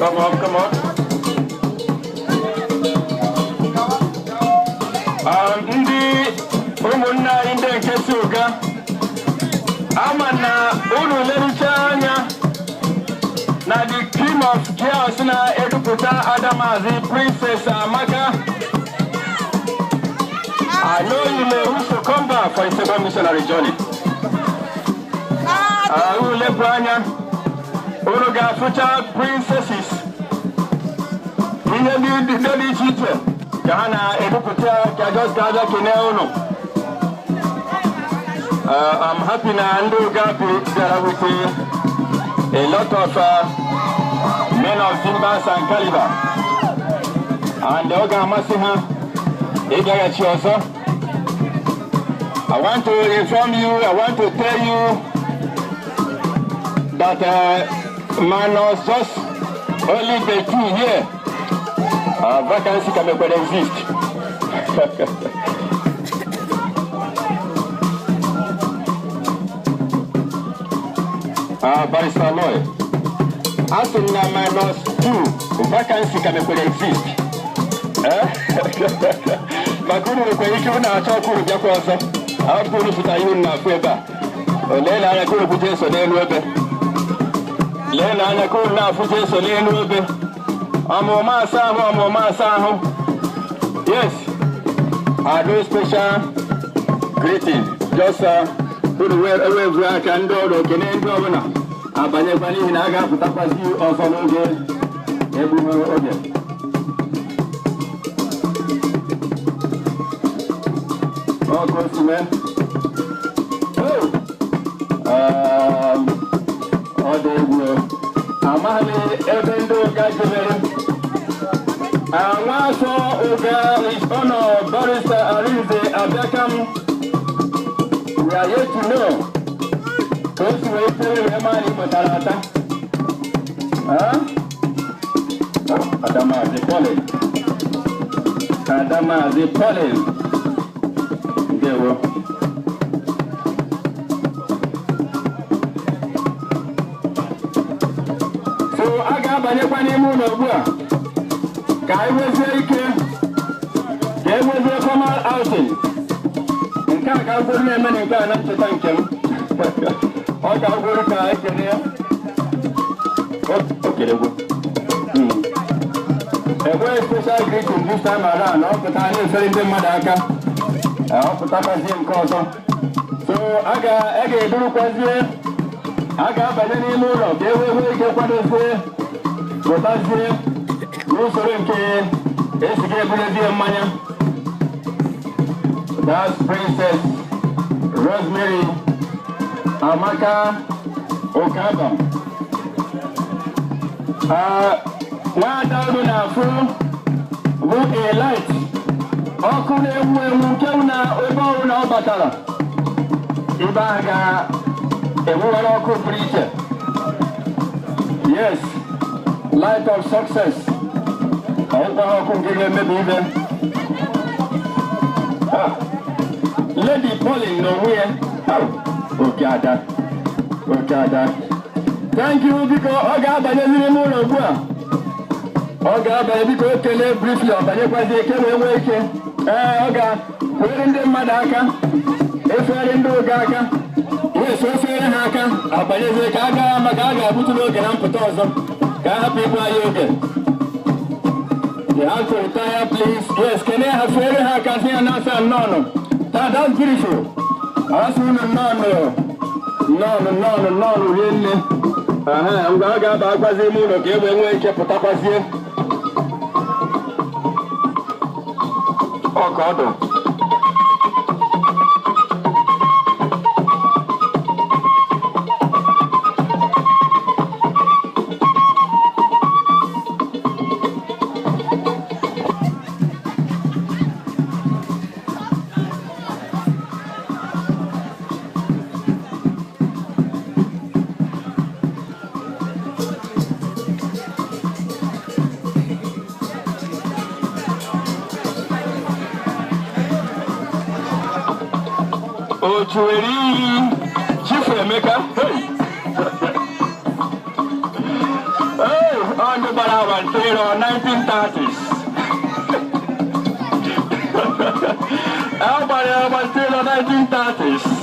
Come on, come on. Ndị ụmụnna anyị ndị nke si ụga ama na unu lerụcha anya na the cream of girls na-edupụta Adamazi Princess Amaka. I know you may wish to come back for a second missionary journey. Unu lepụ anya unu ga-afụcha princesses ihe ndị dị iche iche ka ha na-edupụta ka just gather kene unu. I'm happy na ndị ụga bịara with a lot of men of timbers and caliber, and ọ ga-amasị ha ịgaghachi ọzọ. I want to inform you, I want to tell you that minus just only the two here, vacancy can exist. Barrister Loy, as in minus two, vacancy can exist. Makuru kwa na-achọ kwuru bịakwa ọzọ. Akwuru fụta ihu na afọ ebe a. Ole na anya kwuru bute so n'elu ebe. Lee na anya kwuru na afụje so n'elu ebe. Ọmụma asa ahụ. Yes. I do special greeting. Just kwuru wee aka ndị ọrụ okene ndị ọbụla. Abanyekwa n'ihi na a ga-apụtakwazi ọzọ n'oge egbughe oge. Oh, good, man. Oh, there you go. Amali Ebendo Gajimere. I also is honor Barrister Arinze Abakam. We are yet to know. Those who are telling Emani Matarata. Adama the College. Adama the College. So I got by the moon of work. Guy was very clear. There was a formal outing. And can't go to them and not to thank him. All got work I can hear. Okay, a very special greeting this time around. But I didn't say them Madaka. I'll put up as him also. So I got a group as here. I got by the name of they will get what is there. But that's here. No Sorenke. It's a good Mania. That's Princess Rosemary Amaka Okaba. One down now full with a light. Okune mukena obo na batala. Ibaga ewo ko preacher. Yes, light of success. Obo ko ngile maybe even. Lady Pauline no here. Okay. Thank you because Oga Banyezi mo lo gua. Oga baby ko tele briefly obanye kwazi ke Oga, where in the Madaka? If you're in the Gaga, yes, if you're in Haka, Abaye Gaga, Magaga, Butulo, and Ampotozo, Gaga people are you again. You have to retire, please. Yes, can I have very Haka here now? No. That's beautiful. I soon no, really. I'm going to go back to the moon, okay, when we keep Patapazi. Oh, God. Ochueri Chief Emeka. Hey, on the Taylor 1930s. Albert Taylor 1930s.